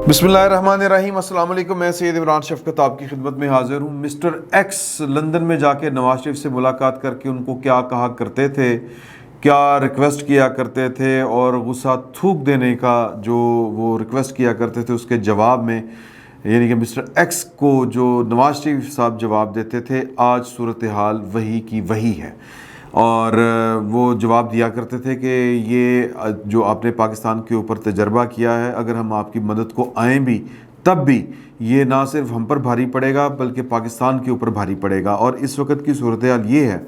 بسم اللہ الرحمن الرحیم۔ السلام علیکم، میں سید عمران شفقت آپ کی خدمت میں حاضر ہوں۔ مسٹر ایکس لندن میں جا کے نواز شریف سے ملاقات کر کے ان کو کیا کہا کرتے تھے، کیا ریکویسٹ کیا کرتے تھے، اور غصہ تھوک دینے کا جو وہ ریکویسٹ کیا کرتے تھے اس کے جواب میں، یعنی کہ مسٹر ایکس کو جو نواز شریف صاحب جواب دیتے تھے، آج صورتحال وہی کی وہی ہے۔ اور وہ جواب دیا کرتے تھے کہ یہ جو آپ نے پاکستان کے اوپر تجربہ کیا ہے، اگر ہم آپ کی مدد کو آئیں بھی تب بھی یہ نہ صرف ہم پر بھاری پڑے گا بلکہ پاکستان کے اوپر بھاری پڑے گا۔ اور اس وقت کی صورتحال یہ ہے،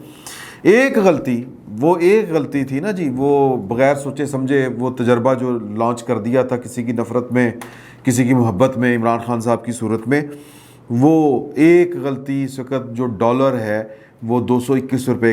ایک غلطی تھی نا جی، وہ بغیر سوچے سمجھے وہ تجربہ جو لانچ کر دیا تھا کسی کی نفرت میں، کسی کی محبت میں، عمران خان صاحب کی صورت میں، وہ ایک غلطی اس وقت جو ڈالر ہے وہ 221 روپے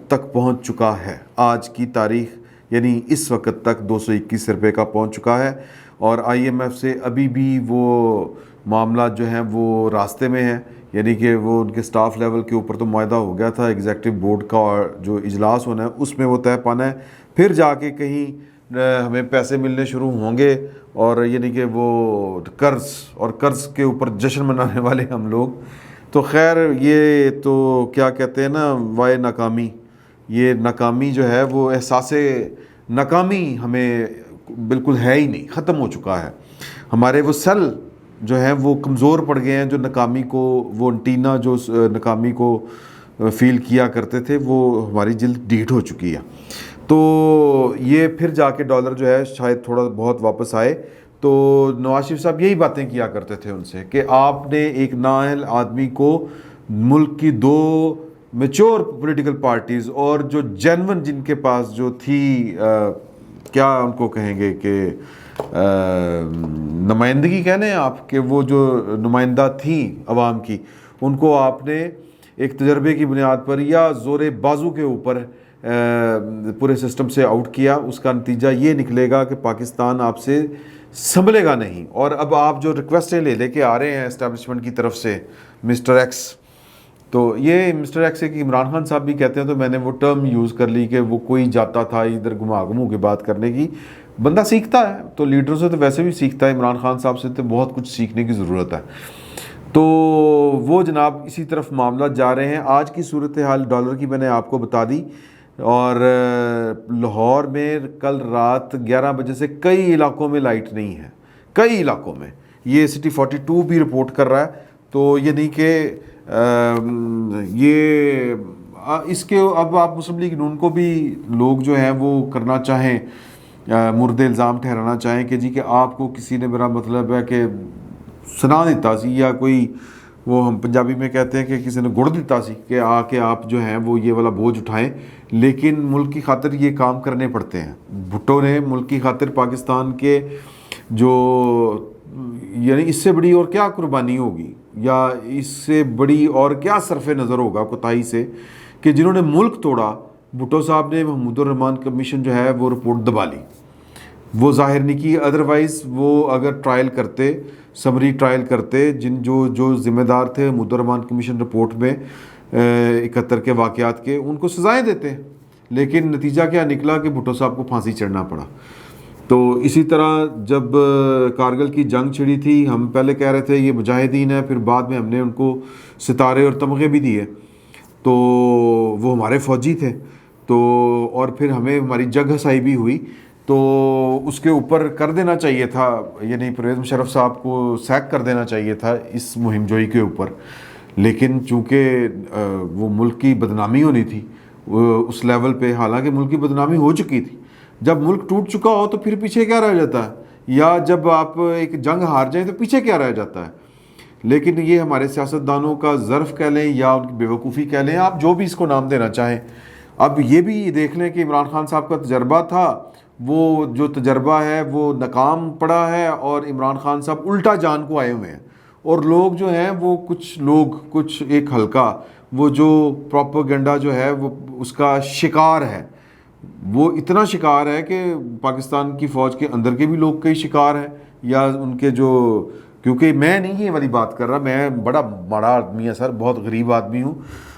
تک پہنچ چکا ہے۔ آج کی تاریخ یعنی اس وقت تک 221 روپے کا پہنچ چکا ہے، اور آئی ایم ایف سے ابھی بھی وہ معاملات جو ہیں وہ راستے میں ہیں، یعنی کہ وہ ان کے سٹاف لیول کے اوپر تو معاہدہ ہو گیا تھا، ایگزیکٹو بورڈ کا جو اجلاس ہونا ہے اس میں وہ طے پانا ہے، پھر جا کے کہیں ہمیں پیسے ملنے شروع ہوں گے، اور یعنی کہ وہ قرض کے اوپر جشن منانے والے ہم لوگ۔ تو خیر، یہ تو کیا کہتے ہیں نا، وائے ناکامی، یہ ناکامی جو ہے وہ احساس ناکامی ہمیں بالکل ہے ہی نہیں، ختم ہو چکا ہے۔ ہمارے وہ سیل جو ہیں وہ کمزور پڑ گئے ہیں، جو ناکامی کو، وہ انٹینا جو ناکامی کو فیل کیا کرتے تھے، وہ ہماری جلد ڈھیٹ ہو چکی ہے۔ تو یہ پھر جا کے ڈالر جو ہے شاید تھوڑا بہت واپس آئے۔ تو نواز شریف صاحب یہی باتیں کیا کرتے تھے ان سے کہ آپ نے ایک نااہل آدمی کو ملک کی دو میچور پولیٹیکل پارٹیز اور جو جینون جن کے پاس جو تھی، کیا ان کو کہیں گے کہ نمائندگی کہنے ہیں آپ، کہ وہ جو نمائندہ تھیں عوام کی، ان کو آپ نے ایک تجربے کی بنیاد پر یا زور بازو کے اوپر پورے سسٹم سے آؤٹ کیا۔ اس کا نتیجہ یہ نکلے گا کہ پاکستان آپ سے سنبھلے گا نہیں۔ اور اب آپ جو ریکویسٹیں لے کے آ رہے ہیں اسٹیبلشمنٹ کی طرف سے، مسٹر ایکس، تو یہ مسٹر ایکس ہے کہ عمران خان صاحب بھی کہتے ہیں، تو میں نے وہ ٹرم یوز کر لی کہ وہ کوئی جاتا تھا ادھر گھما کے بات کرنے کی۔ بندہ سیکھتا ہے تو لیڈروں سے تو ویسے بھی سیکھتا ہے، عمران خان صاحب سے تو بہت کچھ سیکھنے کی ضرورت ہے۔ تو وہ جناب اسی طرف معاملات جا رہے ہیں۔ آج کی صورتحال ڈالر کی میں نے آپ کو بتا دی، اور لاہور میں کل رات 11 بجے سے کئی علاقوں میں لائٹ نہیں ہے، کئی علاقوں میں، یہ سٹی 42 بھی رپورٹ کر رہا ہے۔ تو یہ نہیں کہ یہ اس کے اب آپ مسلم لیگ نون کو بھی لوگ جو ہیں وہ کرنا چاہیں، مرد الزام ٹھہرانا چاہیں کہ جی کہ آپ کو کسی نے، میرا مطلب ہے کہ سنا دیتا سی، یا کوئی وہ ہم پنجابی میں کہتے ہیں کہ کسی نے گڑ دیتا سی کہ آ کے آپ جو ہیں وہ یہ والا بوجھ اٹھائیں، لیکن ملک کی خاطر یہ کام کرنے پڑتے ہیں۔ بھٹو نے ملک کی خاطر پاکستان کے جو، یعنی اس سے بڑی اور کیا قربانی ہوگی، یا اس سے بڑی اور کیا صرف نظر ہوگا کوتاہی سے، کہ جنہوں نے ملک توڑا، بھٹو صاحب نے محمود الرحمان کمیشن جو ہے وہ رپورٹ دبا لی، وہ ظاہر نہیں کی۔ ادروائز وہ اگر ٹرائل کرتے، سمری ٹرائل کرتے، جو ذمہ دار تھے محمود الرحمان کمیشن رپورٹ میں 71 کے واقعات کے، ان کو سزائیں دیتے، لیکن نتیجہ کیا نکلا کہ بھٹو صاحب کو پھانسی چڑھنا پڑا۔ تو اسی طرح جب کارگل کی جنگ چھڑی تھی، ہم پہلے کہہ رہے تھے یہ مجاہدین ہیں، پھر بعد میں ہم نے ان کو ستارے اور تمغے بھی دیے، تو وہ ہمارے فوجی تھے، تو اور پھر ہمیں ہماری جگ ہسائی بھی ہوئی، تو اس کے اوپر کر دینا چاہیے تھا، یعنی پرویز مشرف صاحب کو سیک کر دینا چاہیے تھا اس مہم جوئی کے اوپر، لیکن چونکہ وہ ملک کی بدنامی ہونی تھی اس لیول پہ، حالانکہ ملک کی بدنامی ہو چکی تھی۔ جب ملک ٹوٹ چکا ہو تو پھر پیچھے کیا رہ جاتا ہے، یا جب آپ ایک جنگ ہار جائیں تو پیچھے کیا رہ جاتا ہے۔ لیکن یہ ہمارے سیاستدانوں کا ظرف کہہ لیں یا ان کی بیوقوفی کہہ لیں، آپ جو بھی اس کو نام دینا چاہیں۔ اب یہ بھی دیکھ لیں کہ عمران خان صاحب کا تجربہ تھا، وہ جو تجربہ ہے وہ ناکام پڑا ہے، اور عمران خان صاحب الٹا جان کو آئے ہوئے ہیں، اور لوگ جو ہیں وہ کچھ ایک حلقہ وہ جو پروپیگنڈا جو ہے وہ اس کا شکار ہے، وہ اتنا شکار ہے کہ پاکستان کی فوج کے اندر کے بھی لوگ کئی شکار ہیں، یا ان کے جو، کیونکہ میں نہیں یہ والی بات کر رہا، میں بڑا بڑا آدمی ہے سر، بہت غریب آدمی ہوں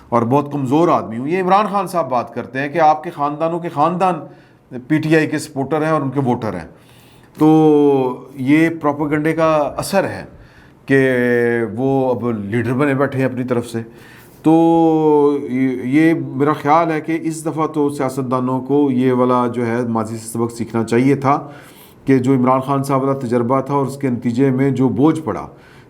اور بہت کمزور آدمی ہوں۔ یہ عمران خان صاحب بات کرتے ہیں کہ آپ کے خاندانوں کے خاندان پی ٹی آئی کے سپورٹر ہیں اور ان کے ووٹر ہیں، تو یہ پروپیگنڈے کا اثر ہے کہ وہ اب لیڈر بنے بیٹھے ہیں اپنی طرف سے. تو یہ میرا خیال ہے کہ اس دفعہ تو سیاستدانوں کو یہ والا جو ہے ماضی سے سبق سیکھنا چاہیے تھا کہ جو عمران خان صاحب والا تجربہ تھا اور اس کے نتیجے میں جو بوجھ پڑا.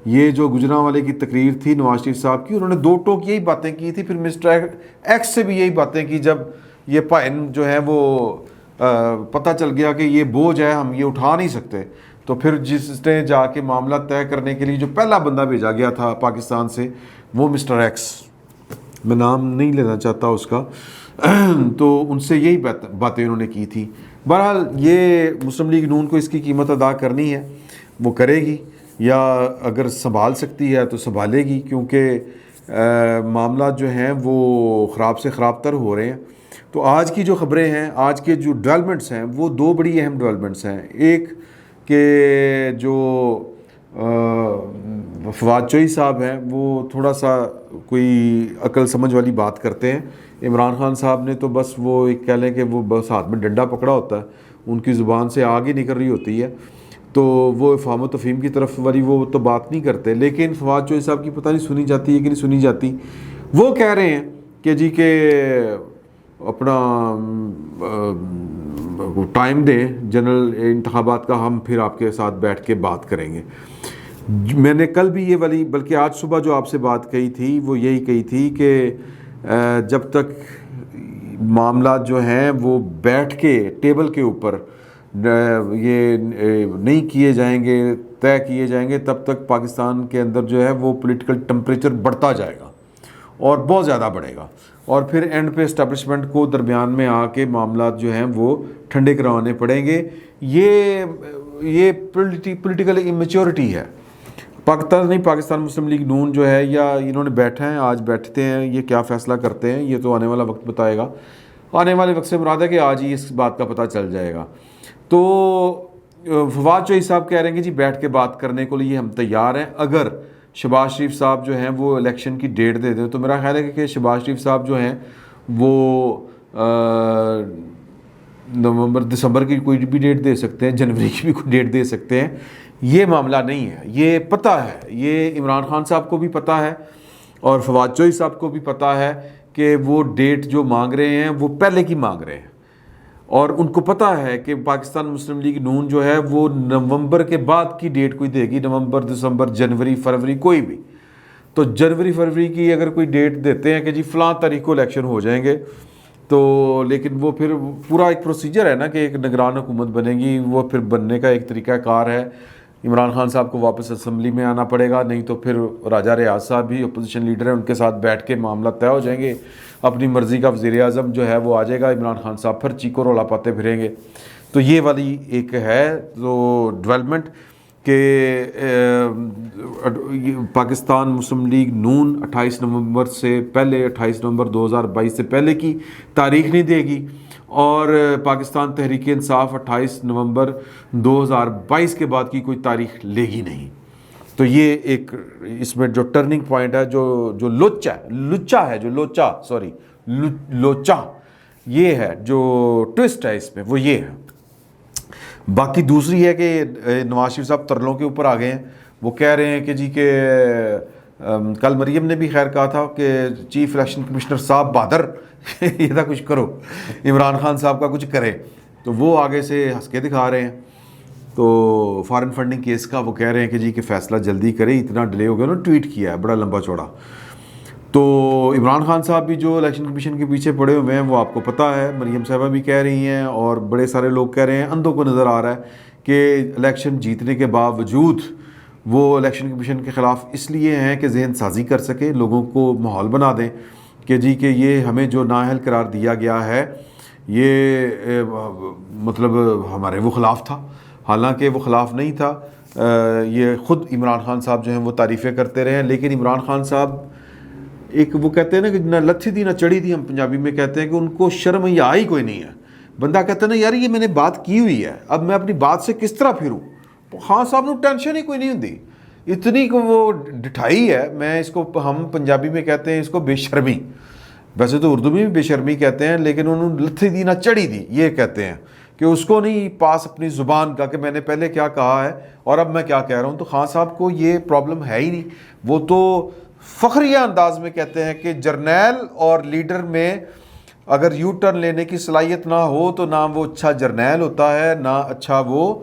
یہ جو گجرانوالے کی تقریر تھی نواز شریف صاحب کی, انہوں نے 2 ٹوک یہی باتیں کی تھی, پھر مسٹر ایکس سے بھی یہی باتیں کی جب یہ پائن جو ہے وہ پتہ چل گیا کہ یہ بوجھ ہے, ہم یہ اٹھا نہیں سکتے. تو پھر جس نے جا کے معاملہ طے کرنے کے لیے جو پہلا بندہ بھیجا گیا تھا پاکستان سے, وہ مسٹر ایکس, میں نام نہیں لینا چاہتا اس کا, تو ان سے یہی باتیں انہوں نے کی تھی. بہرحال یہ مسلم لیگ نون کو اس کی قیمت ادا کرنی ہے, وہ کرے گی, یا اگر سنبھال سکتی ہے تو سنبھالے گی, کیونکہ معاملات جو ہیں وہ خراب سے خراب تر ہو رہے ہیں. تو آج کی جو خبریں ہیں, آج کے جو ڈیولپمنٹس ہیں, وہ 2 بڑی اہم ڈیولپمنٹس ہیں. ایک کہ جو فواد چوہی صاحب ہیں وہ تھوڑا سا کوئی عقل سمجھ والی بات کرتے ہیں. عمران خان صاحب نے تو بس وہ ایک کہہ لیں کہ وہ بس ہاتھ میں ڈنڈا پکڑا ہوتا ہے, ان کی زبان سے آگ ہی نکل رہی ہوتی ہے, تو وہ افہام و تفہیم کی طرف والی وہ تو بات نہیں کرتے. لیکن فواد چوہی صاحب کی پتہ نہیں سنی جاتی ہے کہ نہیں سنی جاتی. وہ کہہ رہے ہیں کہ جی کہ اپنا ٹائم دیں جنرل انتخابات کا, ہم پھر آپ کے ساتھ بیٹھ کے بات کریں گے. میں نے کل بھی یہ والی, بلکہ آج صبح جو آپ سے بات کہی تھی وہ یہی کہی تھی کہ جب تک معاملات جو ہیں وہ بیٹھ کے ٹیبل کے اوپر یہ نہیں کیے جائیں گے, طے کیے جائیں گے, تب تک پاکستان کے اندر جو ہے وہ پولیٹیکل ٹمپریچر بڑھتا جائے گا اور بہت زیادہ بڑھے گا, اور پھر اینڈ پہ اسٹیبلشمنٹ کو درمیان میں آ کے معاملات جو ہیں وہ ٹھنڈے کروانے پڑیں گے. یہ پولیٹیکل ایمیچورٹی ہے. پاکستان مسلم لیگ نون جو ہے, یا انہوں نے بیٹھا ہے, آج بیٹھتے ہیں, یہ کیا فیصلہ کرتے ہیں یہ تو آنے والا وقت بتائے گا. آنے والے وقت سے مراد ہے کہ آج ہی اس بات کا پتہ چل جائے گا. تو فواد چوہی صاحب کہہ رہے ہیں کہ جی بیٹھ کے بات کرنے کے لیے ہم تیار ہیں, اگر شہباز شریف صاحب جو ہیں وہ الیکشن کی ڈیٹ دے دیں. تو میرا خیال ہے کہ شہباز شریف صاحب جو ہیں وہ نومبر دسمبر کی کوئی بھی ڈیٹ دے سکتے ہیں, جنوری کی بھی کوئی ڈیٹ دے سکتے ہیں. یہ معاملہ نہیں ہے, یہ پتہ ہے, یہ عمران خان صاحب کو بھی پتہ ہے اور فواد چوہی صاحب کو بھی پتہ ہے کہ وہ ڈیٹ جو مانگ رہے ہیں وہ پہلے کی مانگ رہے ہیں, اور ان کو پتہ ہے کہ پاکستان مسلم لیگ نون جو ہے وہ نومبر کے بعد کی ڈیٹ کوئی دے گی, نومبر دسمبر جنوری فروری کوئی بھی. تو جنوری فروری کی اگر کوئی ڈیٹ دیتے ہیں کہ جی فلاں تاریخ کو الیکشن ہو جائیں گے, تو لیکن وہ پھر پورا ایک پروسیجر ہے نا کہ ایک نگران حکومت بنے گی, وہ پھر بننے کا ایک طریقہ کار ہے. عمران خان صاحب کو واپس اسمبلی میں آنا پڑے گا, نہیں تو پھر راجہ ریاض صاحب بھی اپوزیشن لیڈر ہیں, ان کے ساتھ بیٹھ کے معاملہ طے ہو جائیں گے. اپنی مرضی کا وزیر اعظم جو ہے وہ آ جائے گا, عمران خان صاحب پھر چیکو رولا پاتے پھریں گے. تو یہ والی ایک ہے تو ڈیولپمنٹ کہ پاکستان مسلم لیگ نون 28 نومبر سے پہلے, 28 نومبر 2022 سے پہلے کی تاریخ نہیں دے گی, اور پاکستان تحریک انصاف 28 نومبر 2022 کے بعد کی کوئی تاریخ لے گی نہیں. تو یہ ایک اس میں جو ٹرننگ پوائنٹ ہے, جو لوچا یہ ہے, جو ٹوسٹ ہے اس میں وہ یہ ہے. باقی دوسری ہے کہ نواز شریف صاحب ترلوں کے اوپر آ گئے ہیں. وہ کہہ رہے ہیں کہ جی کہ کل مریم نے بھی خیر کہا تھا کہ چیف الیکشن کمشنر صاحب بہادر یہ تھا کچھ کرو, عمران خان صاحب کا کچھ کرے. تو وہ آگے سے ہنس کے دکھا رہے ہیں. تو فارن فنڈنگ کیس کا وہ کہہ رہے ہیں کہ جی کہ فیصلہ جلدی کرے, اتنا ڈیلے ہو گیا. انہوں نے ٹویٹ کیا ہے بڑا لمبا چوڑا. تو عمران خان صاحب بھی جو الیکشن کمیشن کے پیچھے پڑے ہوئے ہیں وہ آپ کو پتہ ہے, مریم صاحبہ بھی کہہ رہی ہیں, اور بڑے سارے لوگ کہہ رہے ہیں. اندھوں کو نظر آ رہا ہے کہ الیکشن جیتنے کے باوجود وہ الیکشن کمیشن کے خلاف اس لیے ہیں کہ ذہن سازی کر سکے, لوگوں کو ماحول بنا دیں کہ جی کہ یہ ہمیں جو نااہل قرار دیا گیا ہے یہ مطلب ہمارے وہ خلاف تھا, حالانکہ وہ خلاف نہیں تھا. یہ خود عمران خان صاحب جو ہیں وہ تعریفیں کرتے رہے ہیں, لیکن عمران خان صاحب ایک وہ کہتے ہیں نا کہ نہ لتھی تھی نہ چڑھی تھی, ہم پنجابی میں کہتے ہیں کہ ان کو شرم یا ہی کوئی نہیں ہے. بندہ کہتا ہے نا یار یہ میں نے بات کی ہوئی ہے, اب میں اپنی بات سے کس طرح پھروں. خان صاحب نے ٹینشن ہی کوئی نہیں ہوتی, اتنی کو وہ ڈٹھائی ہے. میں اس کو, ہم پنجابی میں کہتے ہیں اس کو بے شرمی, ویسے تو اردو میں بھی بے شرمی کہتے ہیں, لیکن انہوں نے لتھی دی نہ چڑھی دی یہ کہتے ہیں کہ اس کو نہیں پاس اپنی زبان کا کہ میں نے پہلے کیا کہا ہے اور اب میں کیا کہہ رہا ہوں. تو خان صاحب کو یہ پرابلم ہے ہی نہیں. وہ تو فخریہ انداز میں کہتے ہیں کہ جرنیل اور لیڈر میں اگر یو ٹرن لینے کی صلاحیت نہ ہو تو نہ وہ اچھا جرنیل ہوتا ہے نہ اچھا وہ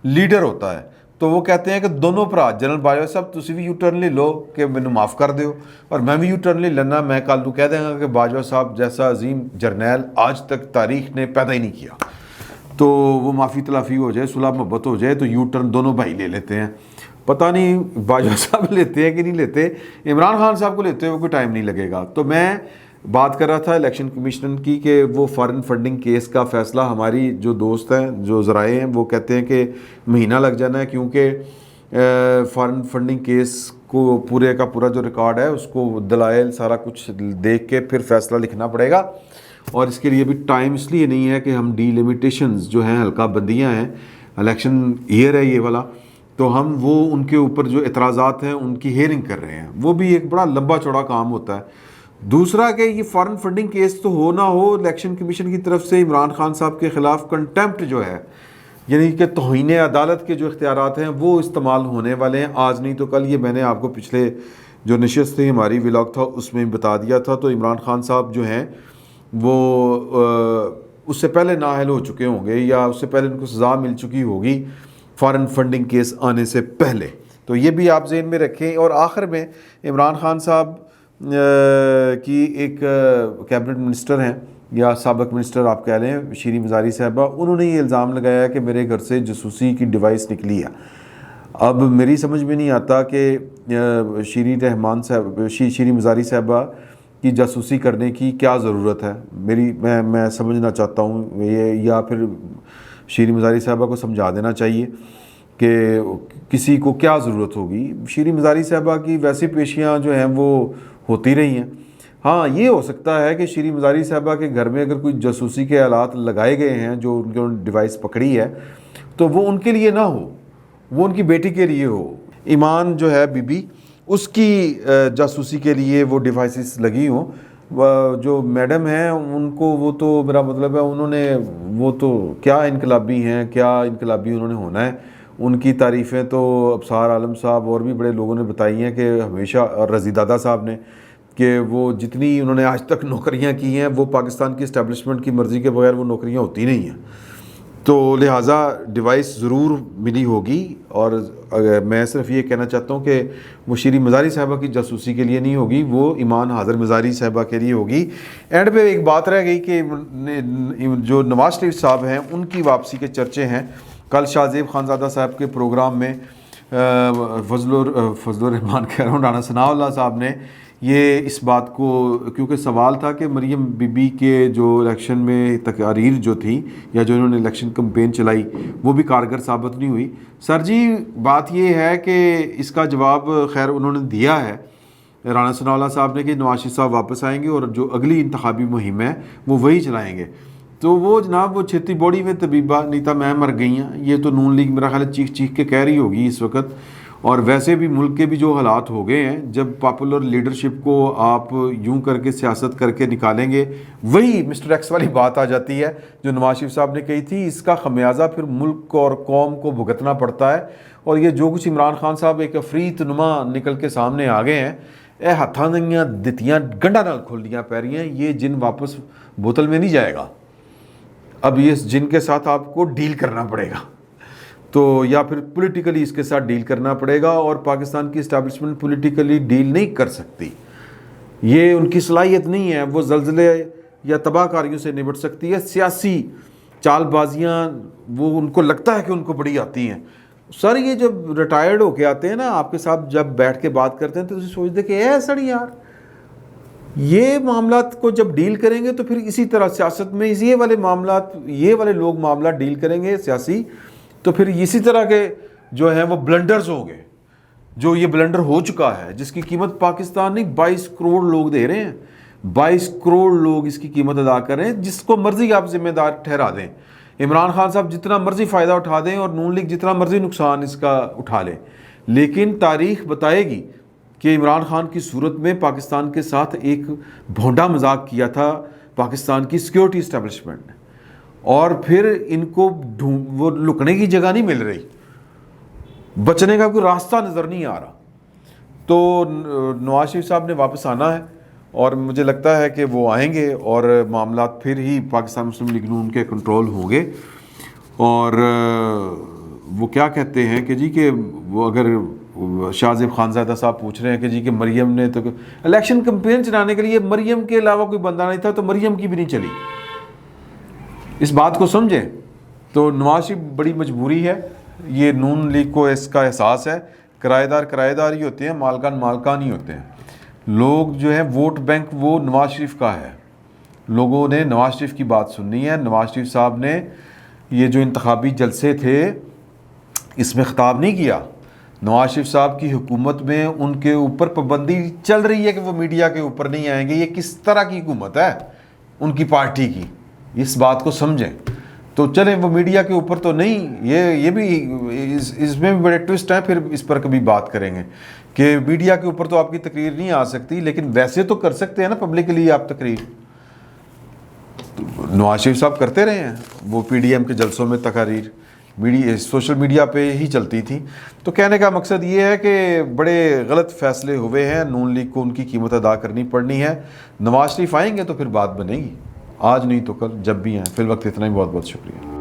لیڈر ہوتا ہے. تو وہ کہتے ہیں کہ دونوں بھرا جنرل باجوہ صاحب تسی بھی یو ٹرن لے لو کہ مینوں معاف کر دیو اور میں بھی یو ٹرن لے لینا. میں کل تو کہہ دیں گا کہ باجوہ صاحب جیسا عظیم جرنیل آج تک تاریخ نے پیدا ہی نہیں کیا. تو وہ معافی تلافی ہو جائے, صلح محبت ہو جائے, تو یو ٹرن دونوں بھائی لے لیتے ہیں. پتہ نہیں باجوہ صاحب لیتے ہیں کہ نہیں لیتے. عمران خان صاحب کو لیتے ہوئے کوئی ٹائم نہیں لگے گا. تو میں بات کر رہا تھا الیکشن کمیشن کی کہ وہ فارن فنڈنگ کیس کا فیصلہ, ہماری جو دوست ہیں جو ذرائع ہیں وہ kہتے ہیں کہ مہینہ لگ جانا ہے, کیونکہ فارن فنڈنگ کیس کو پورے کا پورا جو ریکارڈ ہے اس کو دلائل سارا کچھ دیکھ کے پھر فیصلہ لکھنا پڑے گا. اور اس کے لیے بھی ٹائم اس لیے نہیں ہے کہ ہم ڈی لیمیٹیشنز جو ہیں, حلقہ بندیاں ہیں, الیکشن ایئر ہے یہ والا, تو ہم وہ ان کے اوپر جو اعتراضات ہیں ان کی ہیئرنگ کر رہے ہیں. وہ بھی ایک بڑا لمبا چوڑا کام ہوتا ہے. دوسرا کہ یہ فارن فنڈنگ کیس تو ہو نہ ہو, الیکشن کمیشن کی طرف سے عمران خان صاحب کے خلاف کنٹیمپٹ جو ہے, یعنی کہ توہین عدالت کے جو اختیارات ہیں وہ استعمال ہونے والے ہیں. آج نہیں تو کل, یہ میں نے آپ کو پچھلے جو نشست تھی ہماری ولاگ تھا اس میں بتا دیا تھا. تو عمران خان صاحب جو ہیں وہ اس سے پہلے نااہل ہو چکے ہوں گے یا اس سے پہلے ان کو سزا مل چکی ہوگی فارن فنڈنگ کیس آنے سے پہلے. تو یہ بھی آپ ذہن میں رکھیں. اور آخر میں عمران خان صاحب کی ایک کیبنٹ منسٹر ہیں یا سابق منسٹر آپ کہہ لیں, شیریں مزاری صاحبہ, انہوں نے یہ الزام لگایا کہ میرے گھر سے جاسوسی کی ڈیوائس نکلی ہے. اب میری سمجھ میں نہیں آتا کہ شیریں مزاری صاحبہ کی جاسوسی کرنے کی کیا ضرورت ہے. میں سمجھنا چاہتا ہوں یہ, یا پھر شیریں مزاری صاحبہ کو سمجھا دینا چاہیے کہ کسی کو کیا ضرورت ہوگی. شیریں مزاری صاحبہ کی ویسی پیشیاں جو ہیں وہ ہوتی رہی ہیں. ہاں یہ ہو سکتا ہے کہ شیریں مزاری صاحبہ کے گھر میں اگر کوئی جاسوسی کے آلات لگائے گئے ہیں جو ان کے ڈیوائس پکڑی ہے تو وہ ان کے لیے نہ ہو, وہ ان کی بیٹی کے لیے ہو. ایمان جو ہے بی بی, اس کی جاسوسی کے لیے وہ ڈیوائسز لگی ہوں. جو میڈم ہیں ان کو, وہ تو میرا مطلب ہے انہوں نے, وہ تو کیا انقلابی ہیں, کیا انقلابی انہوں نے ہونا ہے. ان کی تعریفیں تو ابصار عالم صاحب اور بھی بڑے لوگوں نے بتائی ہیں کہ ہمیشہ, اور رضی دادا صاحب نے, کہ وہ جتنی انہوں نے آج تک نوکریاں کی ہیں وہ پاکستان کی اسٹیبلشمنٹ کی مرضی کے بغیر وہ نوکریاں ہوتی نہیں ہیں. تو لہٰذا ڈیوائس ضرور ملی ہوگی. اور میں صرف یہ کہنا چاہتا ہوں کہ وہ شیریں مزاری صاحبہ کی جاسوسی کے لیے نہیں ہوگی, وہ ایمان حاضر مزاری صاحبہ کے لیے ہوگی. اینڈ پہ ایک بات رہ گئی کہ جو نواز شریف صاحب ہیں ان کی واپسی کے چرچے ہیں. کل شاہ زیب خانزادہ صاحب کے پروگرام میں فضل الرحمان کہہ رہا ہوں, رانا ثناء اللہ صاحب نے یہ اس بات کو, کیونکہ سوال تھا کہ مریم بی بی کے جو الیکشن میں تقاریر جو تھی یا جو انہوں نے الیکشن کمپین چلائی وہ بھی کارگر ثابت نہیں ہوئی. سر جی بات یہ ہے کہ اس کا جواب خیر انہوں نے دیا ہے رانا ثناء اللہ صاحب نے کہ نواز شریف صاحب واپس آئیں گے اور جو اگلی انتخابی مہم ہے وہ وہی چلائیں گے. تو وہ جناب وہ چھتی بوڑی میں طبیبہ نیتا میں مر گئی ہیں, یہ تو نون لیگ میرا خیال ہے چیخ چیخ کے کہہ رہی ہوگی اس وقت. اور ویسے بھی ملک کے بھی جو حالات ہو گئے ہیں, جب پاپولر لیڈرشپ کو آپ یوں کر کے سیاست کر کے نکالیں گے, وہی مسٹر ایکس والی بات آ جاتی ہے جو نواز شریف صاحب نے کہی تھی. اس کا خمیازہ پھر ملک اور قوم کو بھگتنا پڑتا ہے. اور یہ جو کچھ عمران خان صاحب ایک افریت نما نکل کے سامنے آ گئے ہیں, اے ہاتھاں دیاں دتیاں گنڈا نال کھولدیاں پی رہی ہیں, یہ جن واپس بوتل میں نہیں جائے گا. اب یہ جن کے ساتھ آپ کو ڈیل کرنا پڑے گا, تو یا پھر پولیٹیکلی اس کے ساتھ ڈیل کرنا پڑے گا. اور پاکستان کی اسٹیبلشمنٹ پولیٹیکلی ڈیل نہیں کر سکتی, یہ ان کی صلاحیت نہیں ہے. وہ زلزلے یا تباہ کاریوں سے نمٹ سکتی ہے, سیاسی چال بازیاں وہ ان کو لگتا ہے کہ ان کو بڑی آتی ہیں. سر یہ جب ریٹائرڈ ہو کے آتے ہیں نا آپ کے ساتھ جب بیٹھ کے بات کرتے ہیں تو اسے سوچتے کہ اے سر یار یہ معاملات کو جب ڈیل کریں گے تو پھر اسی طرح سیاست میں یہ والے معاملات, یہ والے لوگ معاملات ڈیل کریں گے سیاسی, تو پھر اسی طرح کے جو ہیں وہ بلنڈرز ہوں گے. جو یہ بلنڈر ہو چکا ہے جس کی قیمت پاکستان نہیں 22 کروڑ لوگ دے رہے ہیں, 22 کروڑ لوگ اس کی قیمت ادا کر رہے ہیں. جس کو مرضی آپ ذمہ دار ٹھہرا دیں, عمران خان صاحب جتنا مرضی فائدہ اٹھا دیں اور نون لیگ جتنا مرضی نقصان اس کا اٹھا لے, لیکن تاریخ بتائے گی کہ عمران خان کی صورت میں پاکستان کے ساتھ ایک بھونڈا مذاق کیا تھا پاکستان کی سیکیورٹی اسٹیبلشمنٹ نے. اور پھر ان کو وہ لکنے کی جگہ نہیں مل رہی, بچنے کا کوئی راستہ نظر نہیں آ رہا. تو نواز شریف صاحب نے واپس آنا ہے اور مجھے لگتا ہے کہ وہ آئیں گے اور معاملات پھر ہی پاکستان مسلم لیگ نون کے کنٹرول ہوں گے. اور وہ کیا کہتے ہیں کہ جی کہ وہ اگر شاہ زیب خانزادہ صاحب پوچھ رہے ہیں کہ جی کہ مریم نے تو الیکشن کمپین چلانے کے لیے مریم کے علاوہ کوئی بندہ نہیں تھا, تو مریم کی بھی نہیں چلی. اس بات کو سمجھیں. تو نواز شریف بڑی مجبوری ہے, یہ نون لیگ کو اس کا احساس ہے. کرایہ دار ہی ہوتے ہیں, مالکان ہی ہوتے ہیں. لوگ جو ہیں ووٹ بینک وہ نواز شریف کا ہے. لوگوں نے نواز شریف کی بات سننی ہے. نواز شریف صاحب نے یہ جو انتخابی جلسے تھے اس میں خطاب نہیں کیا. نواز شریف صاحب کی حکومت میں ان کے اوپر پابندی چل رہی ہے کہ وہ میڈیا کے اوپر نہیں آئیں گے. یہ کس طرح کی حکومت ہے ان کی پارٹی کی, اس بات کو سمجھیں. تو چلیں وہ میڈیا کے اوپر تو نہیں, یہ بھی اس میں بھی بڑے ٹوسٹ ہیں, پھر اس پر کبھی بات کریں گے کہ میڈیا کے اوپر تو آپ کی تقریر نہیں آ سکتی, لیکن ویسے تو کر سکتے ہیں نا پبلکلی آپ تقریر. نواز شریف صاحب کرتے رہے ہیں وہ پی ڈی ایم کے جلسوں میں تقاریر, سوشل میڈیا پہ ہی چلتی تھی. تو کہنے کا مقصد یہ ہے کہ بڑے غلط فیصلے ہوئے ہیں, نون لیگ کو ان کی قیمت ادا کرنی پڑنی ہے. نواز شریف آئیں گے تو پھر بات بنے گی, آج نہیں تو کل جب بھی ہیں. فی الوقت اتنا ہی, بہت بہت شکریہ.